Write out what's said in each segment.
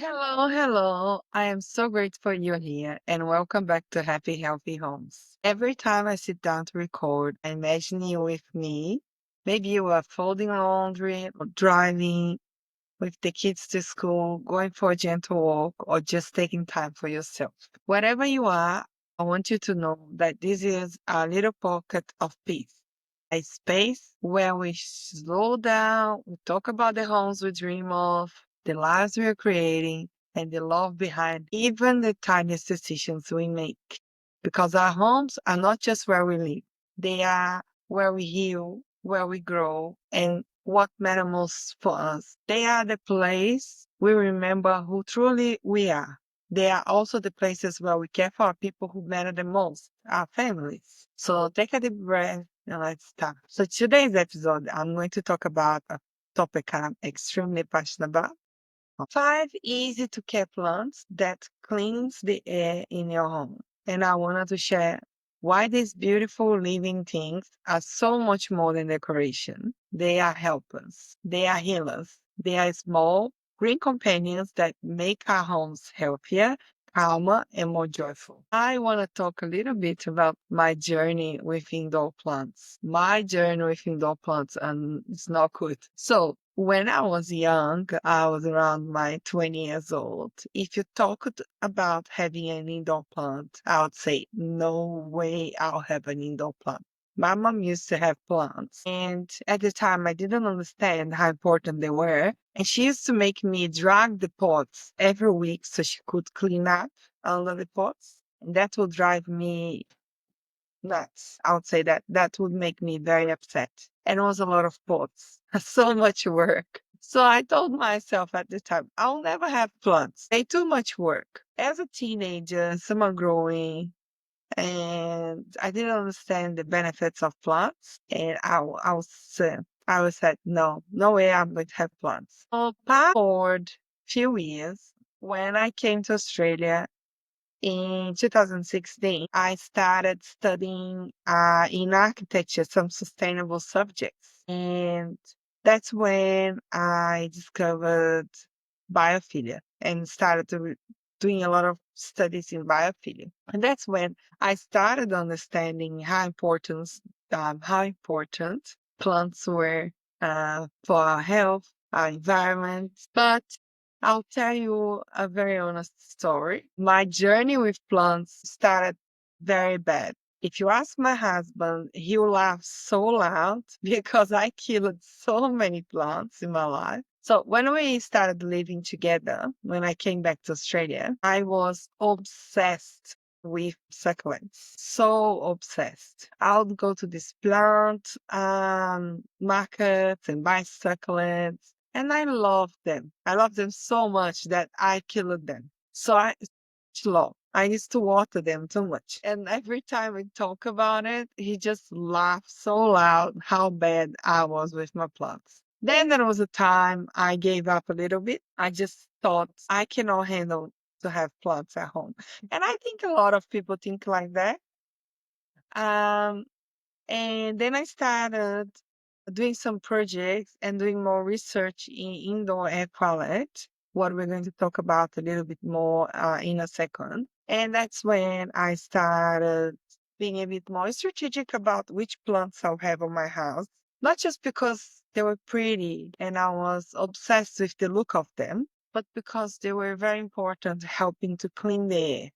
Hello, hello. I am so grateful you're here and welcome back to Happy Healthy Homes. Every time I sit down to record, I imagine you with me. Maybe you are folding laundry or driving with the kids to school, going for a gentle walk, or just taking time for yourself. Wherever you are, I want you to know that this is a little pocket of peace, a space where we slow down, we talk about the homes we dream of, the lives we are creating, and the love behind even the tiniest decisions we make. Because our homes are not just where we live, they are where we heal, where we grow, and what matters most for us. They are the place we remember who truly we are. They are also the places where we care for our people who matter the most, our families. So take a deep breath and let's start. So today's episode, I'm going to talk about a topic I'm extremely passionate about. 5 easy to care plants that cleans the air in your home. And I wanted to share why these beautiful living things are so much more than decoration. They are helpers. They are healers. They are small green companions that make our homes healthier, calmer, and more joyful. I want to talk a little bit about my journey with indoor plants. My journey with indoor plants, and it's not good. So when I was young, I was around my 20 years old. If you talked about having an indoor plant, I would say, no way I'll have an indoor plant. My mom used to have plants, and at the time I didn't understand how important they were. And she used to make me drag the pots every week so she could clean up under the pots. And that would drive me nuts. I would say that that would make me very upset. And it was a lot of pots, so much work. So I told myself at the time, I'll never have plants. They too much work. As a teenager, summer growing, and I didn't understand the benefits of plants. And I was said, no, no way I'm going to have plants. So fast forward few years, when I came to Australia, in 2016, I started studying in architecture some sustainable subjects. And that's when I discovered biophilia and started doing a lot of studies in biophilia. And that's when I started understanding how important plants were for our health, our environment. But I'll tell you a very honest story. My journey with plants started very bad. If you ask my husband, he will laugh so loud because I killed so many plants in my life. So when we started living together, when I came back to Australia, I was obsessed with succulents. So obsessed. I would go to this plant markets and buy succulents. And I love them. I love them so much that I killed them. So I slow. I used to water them too much. And every time we talk about it, he just laughs so loud how bad I was with my plants. Then there was a time I gave up a little bit. I just thought I cannot handle to have plants at home. And I think a lot of people think like that. Um, and then I started doing some projects and doing more research in indoor air quality, what we're going to talk about a little bit more in a second. And that's when I started being a bit more strategic about which plants I'll have on my house. Not just because they were pretty and I was obsessed with the look of them, but because they were very important helping to clean the air.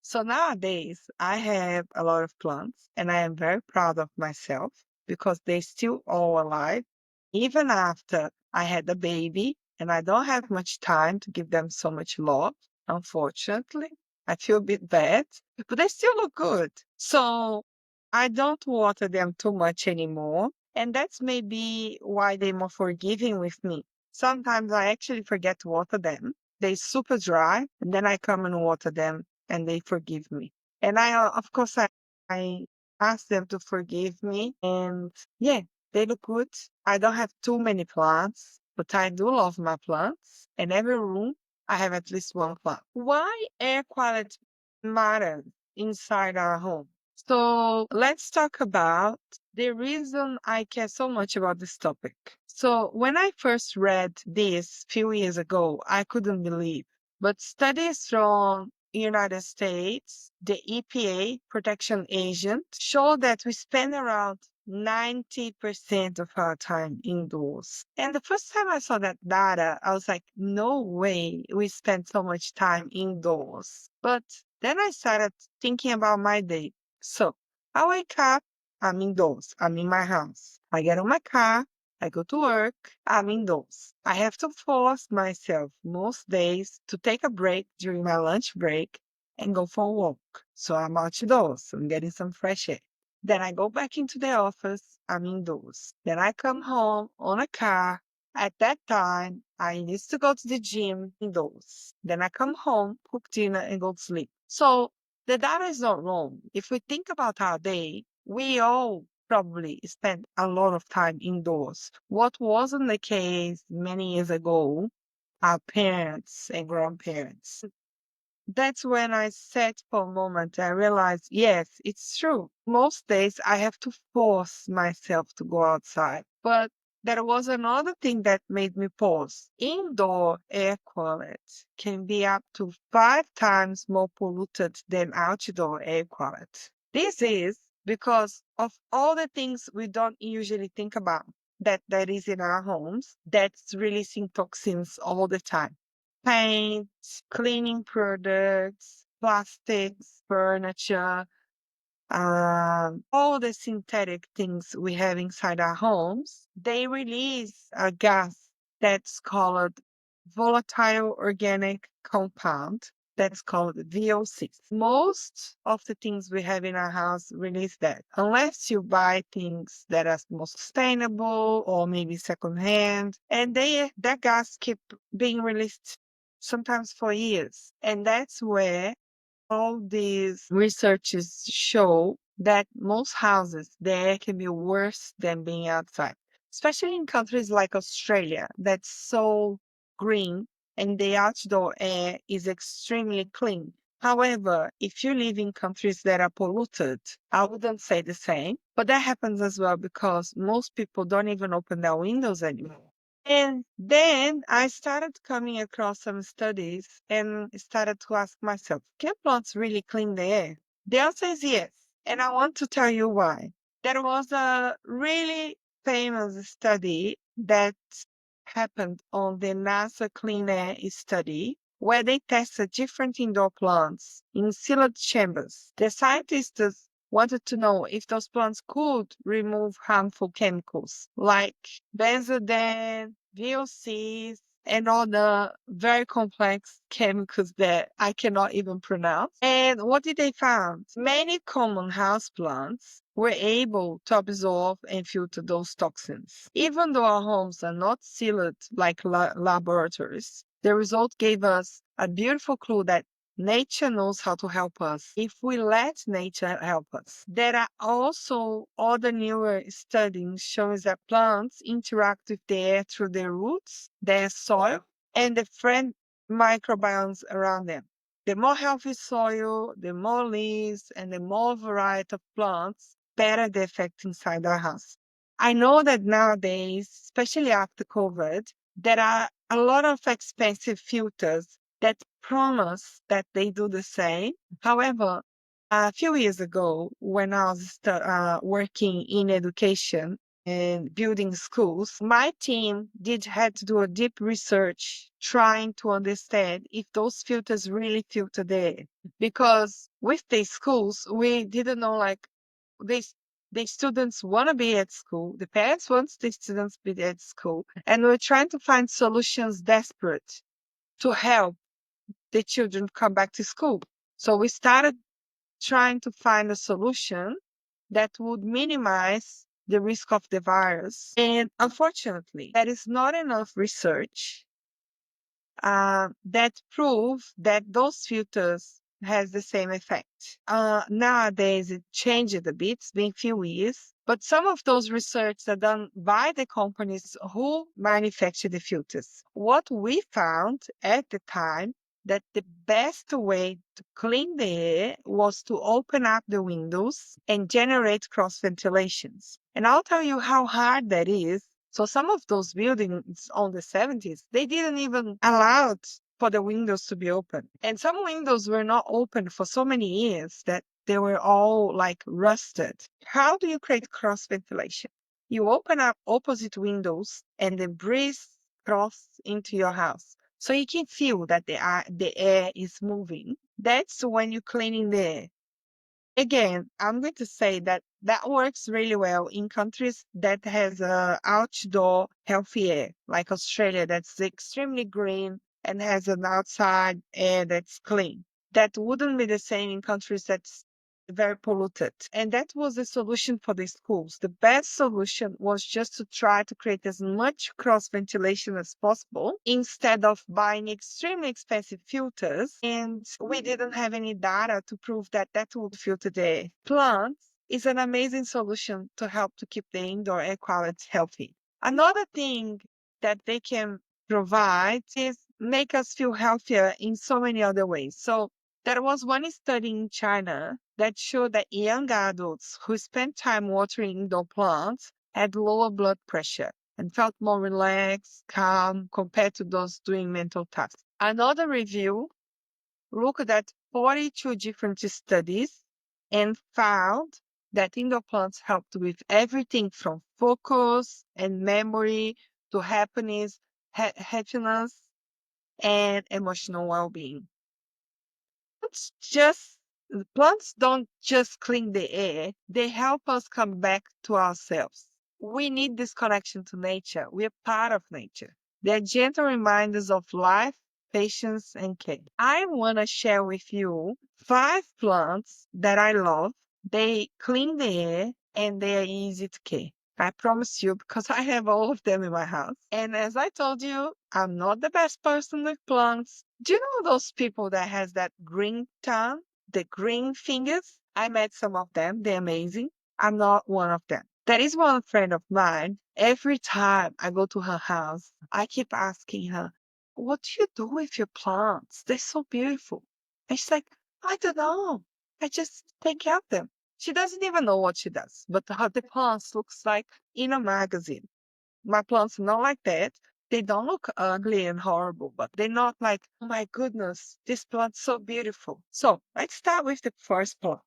So nowadays, I have a lot of plants and I am very proud of myself because they still all alive, even after I had a baby and I don't have much time to give them so much love, unfortunately. I feel a bit bad, but they still look good. So I don't water them too much anymore. And that's maybe why they're more forgiving with me. Sometimes I actually forget to water them. They're super dry, and then I come and water them and they forgive me. And of course, I ask them to forgive me. And yeah, they look good. I don't have too many plants, but I do love my plants. In every room, I have at least one plant. Why air quality matters inside our home? So let's talk about the reason I care so much about this topic. So when I first read this few years ago, I couldn't believe. But studies from United States, the EPA protection agent, show that we spend around 90% of our time indoors. And the first time I saw that data, I was like, no way we spend so much time indoors. But then I started thinking about my day. So I wake up, I'm indoors, I'm in my house. I get on my car, I go to work, I'm indoors. I have to force myself most days to take a break during my lunch break and go for a walk. So I'm outdoors, I'm getting some fresh air. Then I go back into the office, I'm indoors. Then I come home on a car. At that time, I used to go to the gym indoors. Then I come home, cook dinner, and go to sleep. So the data is not wrong. If we think about our day, we all probably spent a lot of time indoors. What wasn't the case many years ago, our parents and grandparents. That's when I sat for a moment. I realized, yes, it's true. Most days I have to force myself to go outside. But there was another thing that made me pause. Indoor air quality can be up to 5 times more polluted than outdoor air quality. This is because of all the things we don't usually think about that is in our homes that's releasing toxins all the time. Paint, cleaning products, plastics, furniture, all the synthetic things we have inside our homes, they release a gas that's called volatile organic compound. That's called VOCs. Most of the things we have in our house release that, unless you buy things that are more sustainable or maybe secondhand, and that gas keep being released sometimes for years. And that's where all these researches show that most houses there can be worse than being outside, especially in countries like Australia that's so green and the outdoor air is extremely clean. However, if you live in countries that are polluted, I wouldn't say the same, but that happens as well because most people don't even open their windows anymore. And then I started coming across some studies and started to ask myself, can plants really clean the air? The answer is yes. And I want to tell you why. There was a really famous study that happened on the NASA Clean Air study where they tested different indoor plants in sealed chambers. The scientists wanted to know if those plants could remove harmful chemicals like benzodiazepine, VOCs, and other very complex chemicals that I cannot even pronounce. And what did they find? Many common houseplants were able to absorb and filter those toxins. Even though our homes are not sealed like laboratories, the result gave us a beautiful clue that nature knows how to help us if we let nature help us. There are also other newer studies showing that plants interact with the air through their roots, their soil, and the friend microbiomes around them. The more healthy soil, the more leaves, and the more variety of plants, better the effect inside our house. I know that nowadays, especially after COVID, there are a lot of expensive filters that promise that they do the same. However, a few years ago, when I was working in education and building schools, my team did had to do a deep research trying to understand if those filters really filter the air. Because with these schools, we didn't know like these the students want to be at school, the parents want the students to be at school, and we're trying to find solutions desperate to help the children come back to school. So we started trying to find a solution that would minimize the risk of the virus. And unfortunately, there is not enough research that prove that those filters has the same effect. Nowadays, it changed a bit. It's been a few years, but some of those research are done by the companies who manufacture the filters. What we found at the time that the best way to clean the air was to open up the windows and generate cross ventilations. And I'll tell you how hard that is. So some of those buildings on the 70s, they didn't even allow for the windows to be open. And some windows were not open for so many years that they were all like rusted. How do you create cross ventilation? You open up opposite windows and the breeze cross into your house. So you can feel that the air is moving. That's when you're cleaning the air. Again, I'm going to say that that works really well in countries that has outdoor healthy air, like Australia, that's extremely green and has an outside air that's clean. That wouldn't be the same in countries that's very polluted. And that was the solution for the schools. The best solution was just to try to create as much cross ventilation as possible instead of buying extremely expensive filters. And we didn't have any data to prove that that would filter the air. Plants is an amazing solution to help to keep the indoor air quality healthy. Another thing that they can provide is make us feel healthier in so many other ways. So there was one study in China that showed that young adults who spent time watering indoor plants had lower blood pressure and felt more relaxed, calm compared to those doing mental tasks. Another review looked at 42 different studies and found that indoor plants helped with everything from focus and memory to happiness, and emotional well-being. Plants just plants don't just clean the air, they help us come back to ourselves. We need this connection to nature. We're part of nature. They're gentle reminders of life, patience, and care. I want to share with you 5 plants that I love. They clean the air and they are easy to care. I promise you, because I have all of them in my house. And as I told you, I'm not the best person with plants. Do you know those people that has that green tongue, the green fingers? I met some of them. They're amazing. I'm not one of them. There is one friend of mine. Every time I go to her house, I keep asking her, what do you do with your plants? They're so beautiful. And she's like, I don't know. I just take care of them. She doesn't even know what she does, but how the plants looks like in a magazine. My plants are not like that. They don't look ugly and horrible, but they're not like, oh my goodness, this plant's so beautiful. So let's start with the first plant.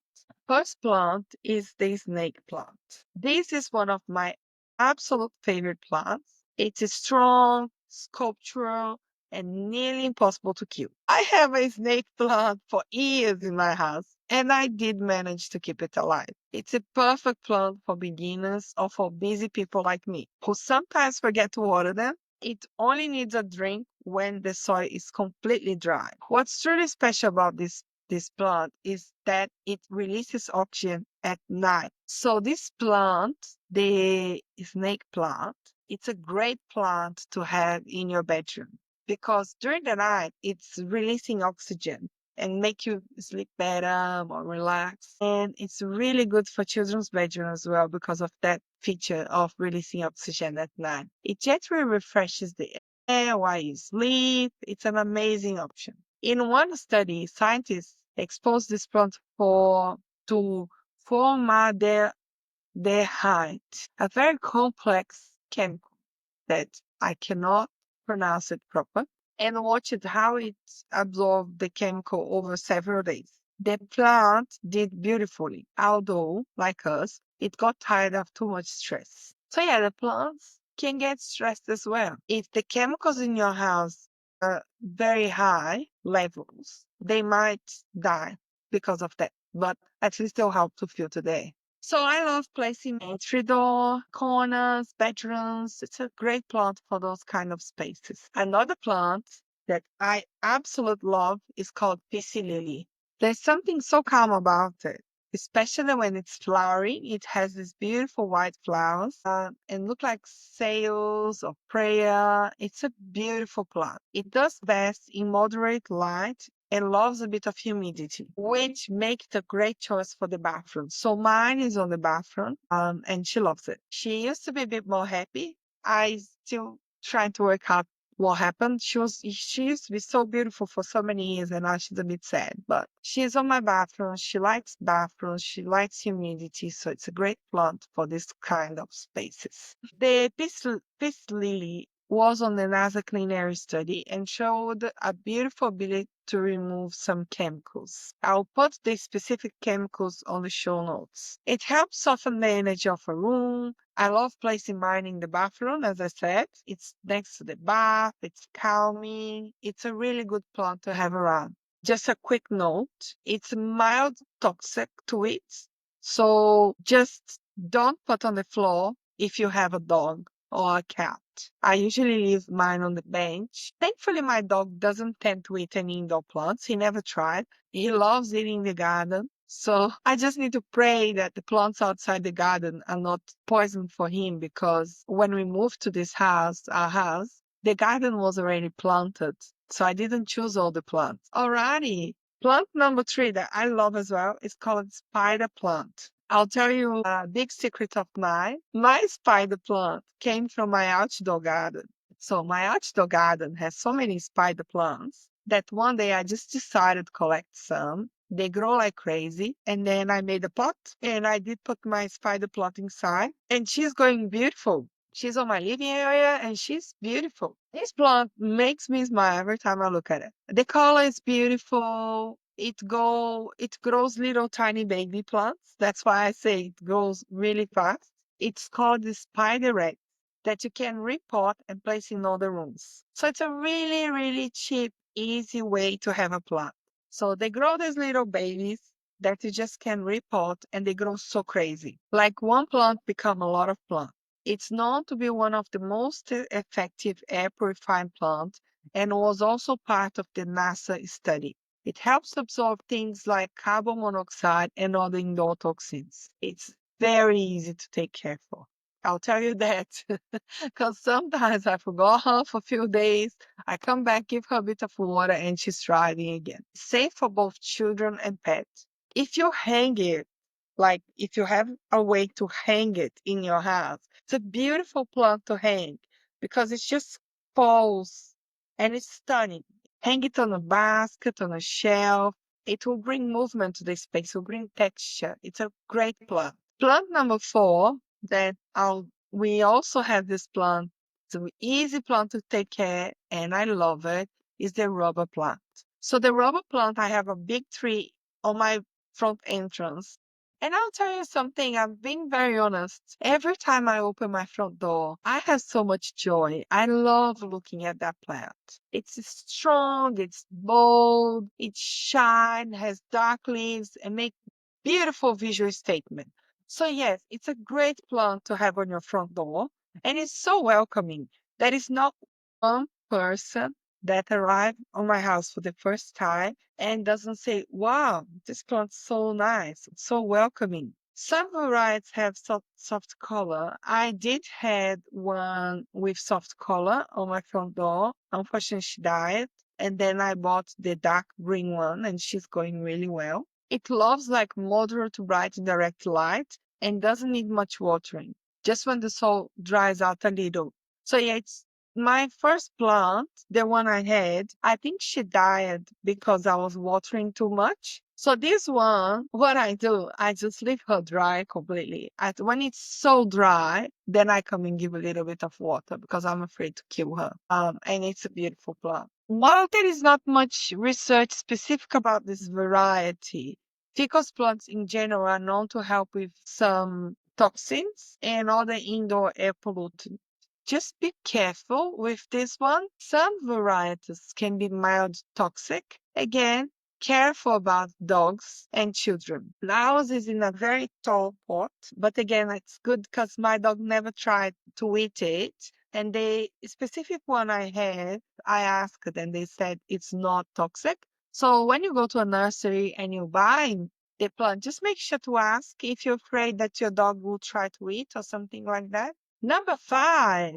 First plant is the snake plant. This is one of my absolute favorite plants. It is strong, sculptural, and nearly impossible to kill. I have a snake plant for years in my house, and I did manage to keep it alive. It's a perfect plant for beginners or for busy people like me, who sometimes forget to water them. It only needs a drink when the soil is completely dry. What's truly special about this plant is that it releases oxygen at night. So this plant, the snake plant, it's a great plant to have in your bedroom because during the night it's releasing oxygen and make you sleep better, more relaxed. And it's really good for children's bedroom as well because of that feature of releasing oxygen at night. It gently refreshes the air while you sleep. It's an amazing option. In one study, scientists exposed this plant to formaldehyde, a very complex chemical that I cannot pronounce it proper, and watched how it absorbed the chemical over several days. The plant did beautifully, although, like us, it got tired of too much stress. So yeah, the plants can get stressed as well. If the chemicals in your house are very high levels, they might die because of that. But at least they'll help to filter the air. So I love placing entry door, corners, bedrooms. It's a great plant for those kind of spaces. Another plant that I absolutely love is called PC lily. There's something so calm about it, especially when it's flowering. It has these beautiful white flowers and look like sails of prayer. It's a beautiful plant. It does best in moderate light and loves a bit of humidity, which makes it a great choice for the bathroom. So mine is on the bathroom, and she loves it. She used to be a bit more happy. I still trying to work out what happened. She used to be so beautiful for so many years, and now she's a bit sad. But she's on my bathroom. She likes bathrooms. She likes humidity, so it's a great plant for this kind of spaces. The peace lily was on the NASA Clean Air study and showed a beautiful ability to remove some chemicals. I'll put the specific chemicals on the show notes. It helps soften the energy of a room. I love placing mine in the bathroom, as I said. It's next to the bath, it's calming. It's a really good plant to have around. Just a quick note, it's mild toxic to it, so just don't put on the floor if you have a dog or a cat. I usually leave mine on the bench. Thankfully, my dog doesn't tend to eat any indoor plants. He never tried. He loves eating the garden. So I just need to pray that the plants outside the garden are not poison for him, because when we moved to this house, our house, the garden was already planted. So I didn't choose all the plants. Alrighty. Plant number 3 that I love as well is called spider plant. I'll tell you a big secret of mine. My spider plant came from my outdoor garden. So my outdoor garden has so many spider plants that one day I just decided to collect some. They grow like crazy. And then I made a pot and I did put my spider plant inside. And she's going beautiful. She's on my living area and she's beautiful. This plant makes me smile every time I look at it. The color is beautiful. It grows little tiny baby plants. That's why I say it grows really fast. It's called the spider red that you can repot and place in other rooms. So it's a really, really cheap, easy way to have a plant. So they grow these little babies that you just can repot and they grow so crazy. Like one plant become a lot of plants. It's known to be one of the most effective air purifying plants and was also part of the NASA study. It helps absorb things like carbon monoxide and other indoor toxins. It's very easy to take care of. I'll tell you that because sometimes I forgot her for a few days. I come back, give her a bit of water, and she's thriving again. Safe for both children and pets. If you hang it, like if you have a way to hang it in your house, it's a beautiful plant to hang because it just falls and it's stunning. Hang it on a basket, on a shelf. It will bring movement to the space, will bring texture. It's a great plant. Plant number 4 that we also have this plant. It's an easy plant to take care, and I love it, is the rubber plant. So the rubber plant, I have a big tree on my front entrance. And I'll tell you something, I'm being very honest. Every time I open my front door, I have so much joy. I love looking at that plant. It's strong, it's bold, it shines, has dark leaves, and make beautiful visual statement. So yes, it's a great plant to have on your front door, and it's so welcoming. There is not one person that arrived on my house for the first time and doesn't say, wow, this plant's so nice, it's so welcoming. Some varieties have soft color. I did had one with soft color on my front door. Unfortunately, she died. And then I bought the dark green one, and she's going really well. It loves like moderate to bright direct light and doesn't need much watering, just when the soil dries out a little. So yeah, it's my first plant, the one I had, I think she died because I was watering too much. So this one, what I do, I just leave her dry completely. When it's so dry, then I come and give a little bit of water because I'm afraid to kill her. And it's a beautiful plant. While there is not much research specific about this variety, ficus plants in general are known to help with some toxins and other indoor air pollutants. Just be careful with this one. Some varieties can be mild toxic. Again, careful about dogs and children. Ours is in a very tall pot, but again, it's good because my dog never tried to eat it. And the specific one I had, I asked and they said it's not toxic. So when you go to a nursery and you buy the plant, just make sure to ask if you're afraid that your dog will try to eat or something like that. Number 5,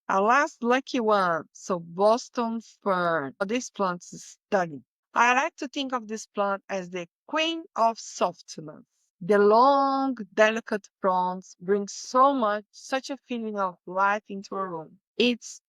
our last lucky one. So Boston fern. Oh, this plant is stunning. I like to think of this plant as the queen of softness. The long, delicate fronds bring such a feeling of life into a room. It's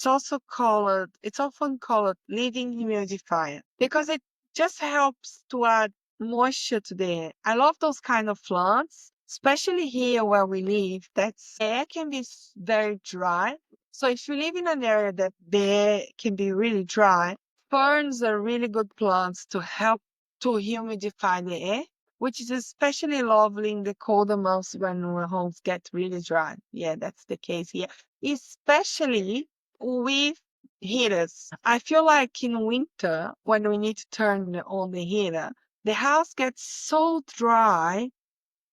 often called living humidifier because it just helps to add moisture to the air. I love those kind of plants, especially here where we live. That's air can be very dry. So if you live in an area that there can be really dry, ferns are really good plants to help to humidify the air, which is especially lovely in the colder months when our homes get really dry. Yeah, that's the case here, especially with heaters. I feel like in winter, when we need to turn on the heater, the house gets so dry.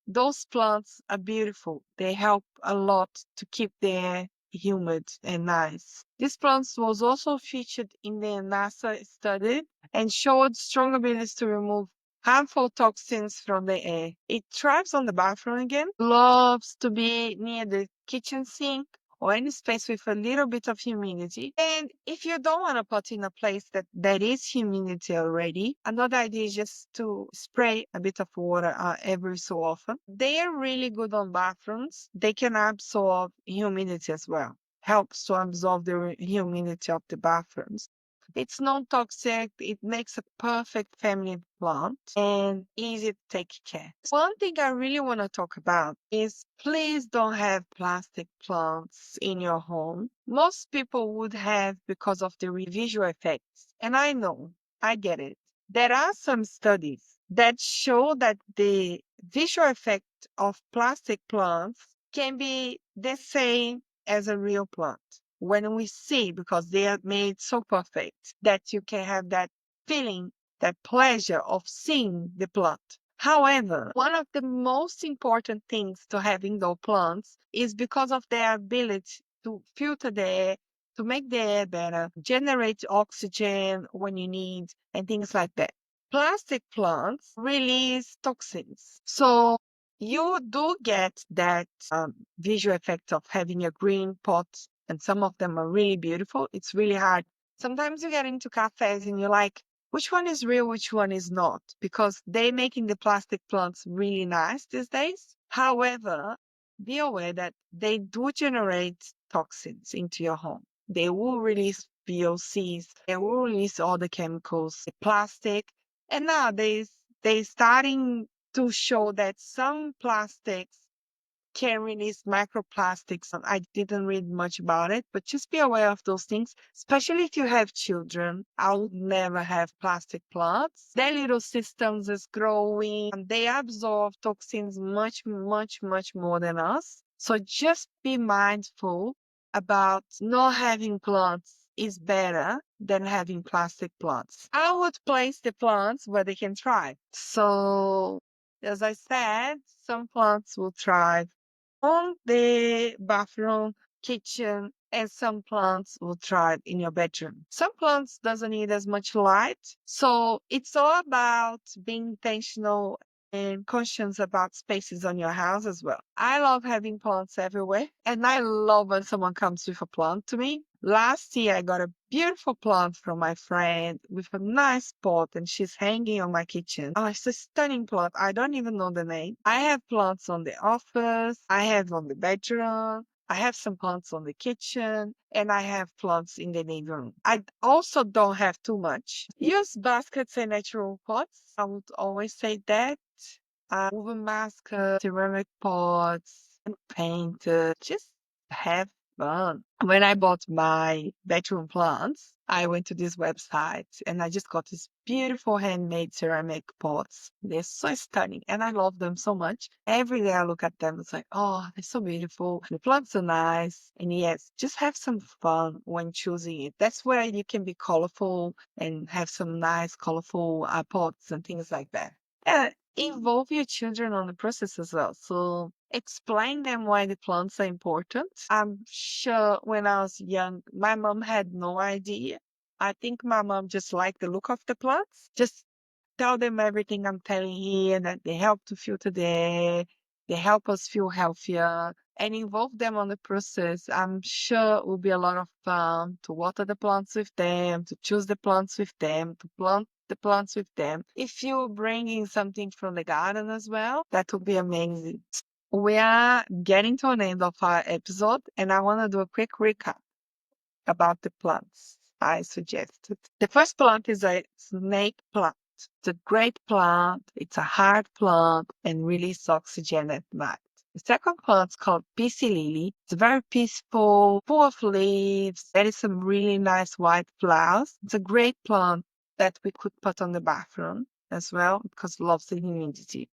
Those plants are beautiful. They help a lot to keep the air humid and nice. This plant was also featured in the NASA study and showed strong abilities to remove harmful toxins from the air. It thrives on the bathroom again, loves to be near the kitchen sink or any space with a little bit of humidity. And if you don't want to put in a place that is humidity already, another idea is just to spray a bit of water every so often. They are really good on bathrooms. They can absorb humidity as well. Helps to absorb the humidity of the bathrooms. It's non-toxic. It makes a perfect family plant and easy to take care. One thing I really want to talk about is please don't have plastic plants in your home. Most people would have because of the visual effects. And I know, I get it. There are some studies that show that the visual effect of plastic plants can be the same as a real plant when we see, because they are made so perfect that you can have that feeling, that pleasure of seeing the plant. However, one of the most important things to have indoor plants is because of their ability to filter the air, to make the air better, generate oxygen when you need, and things like that. Plastic plants release toxins. So you do get that visual effect of having a green pot, and some of them are really beautiful. It's really hard. Sometimes you get into cafes and you're like, which one is real, which one is not? Because they're making the plastic plants really nice these days. However, be aware that they do generate toxins into your home. They will release VOCs, they will release all the chemicals, the plastic. And nowadays, they're starting to show that some plastics can release microplastics. I didn't read much about it, but just be aware of those things, especially if you have children. I would never have plastic plants. Their little systems is growing and they absorb toxins much, much, much more than us. So just be mindful about not having plants is better than having plastic plants. I would place the plants where they can thrive. So as I said, some plants will thrive on the bathroom, kitchen, and some plants will thrive in your bedroom. Some plants doesn't need as much light. So it's all about being intentional and conscious about spaces on your house as well. I love having plants everywhere, and I love when someone comes with a plant to me. Last year, I got a beautiful plant from my friend with a nice pot, and she's hanging on my kitchen. Oh, it's a stunning plant. I don't even know the name. I have plants on the office, I have on the bedroom, I have some plants on the kitchen, and I have plants in the living room. I also don't have too much. Use baskets and natural pots. I would always say that. Woven baskets, ceramic pots, and painted. Just have fun. When I bought my bedroom plants, I went to this website and I just got these beautiful handmade ceramic pots. They're so stunning and I love them so much. Every day I look at them, it's like, oh, they're so beautiful. The plants are nice. And yes, just have some fun when choosing it. That's where you can be colorful and have some nice, colorful pots and things like that. Involve your children on the process as well. So explain them why the plants are important. I'm sure when I was young, my mom had no idea. I think my mom just liked the look of the plants. Just tell them everything I'm telling here, that they help to filter the air, they help us feel healthier, and involve them on the process. I'm sure it will be a lot of fun to water the plants with them, to choose the plants with them, to plant the plants with them. If you're bringing something from the garden as well, that would be amazing. We are getting to an end of our episode, and I want to do a quick recap about the plants I suggested. The first plant is a snake plant. It's a great plant. It's a hard plant and release oxygen at night. The second plant is called PC lily. It's very peaceful, full of leaves. There is some really nice white flowers. It's a great plant that we could put on the bathroom as well because it loves the humidity.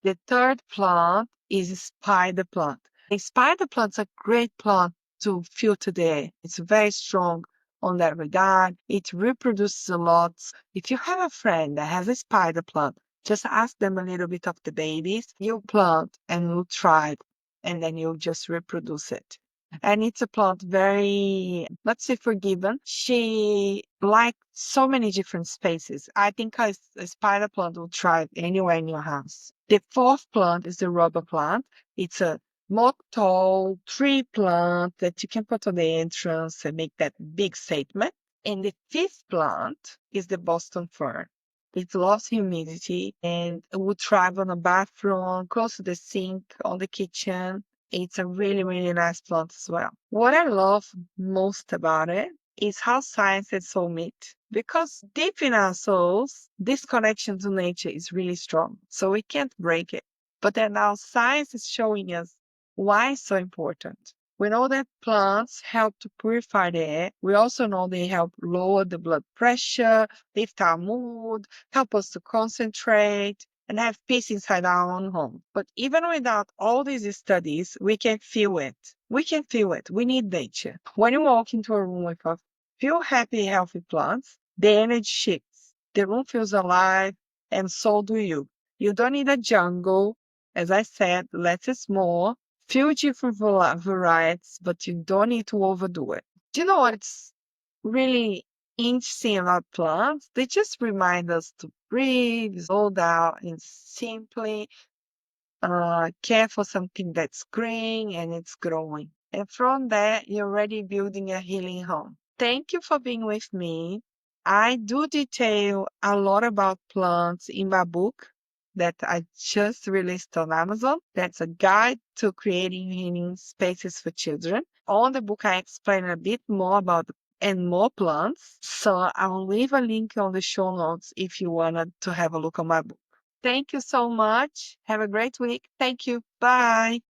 The third plant is a spider plant. The spider plant's a great plant to filter the air. It's very strong on that regard. It reproduces a lot. If you have a friend that has a spider plant, just ask them a little bit of the babies. You plant and you try it, and then you just reproduce it. And it's a plant very, let's say, forgiven. She likes so many different spaces. I think a spider plant will thrive anywhere in your house. The fourth plant is the rubber plant. It's a more tall tree plant that you can put on the entrance and make that big statement. And the fifth plant is the Boston fir. It loves humidity and it would thrive on a bathroom, close to the sink, on the kitchen. It's a really, really nice plant as well. What I love most about it is how science and soul meet. Because deep in our souls, this connection to nature is really strong. So we can't break it. But then now science is showing us why it's so important. We know that plants help to purify the air. We also know they help lower the blood pressure, lift our mood, help us to concentrate, and have peace inside our own home. But even without all these studies, we can feel it. We can feel it. We need nature. When you walk into a room with a few happy, healthy plants, the energy shifts. The room feels alive, and so do you. You don't need a jungle. As I said, less is more. Few different varieties, but you don't need to overdo it. Do you know what's really interesting about plants? They just remind us to breathe, slow down, and simply care for something that's green and it's growing. And from there, you're already building a healing home. Thank you for being with me. I do detail a lot about plants in my book that I just released on Amazon. That's a guide to creating healing spaces for children. On the book, I explain a bit more about and more plants. So I'll leave a link on the show notes if you wanted to have a look at my book. Thank you so much. Have a great week. Thank you. Bye.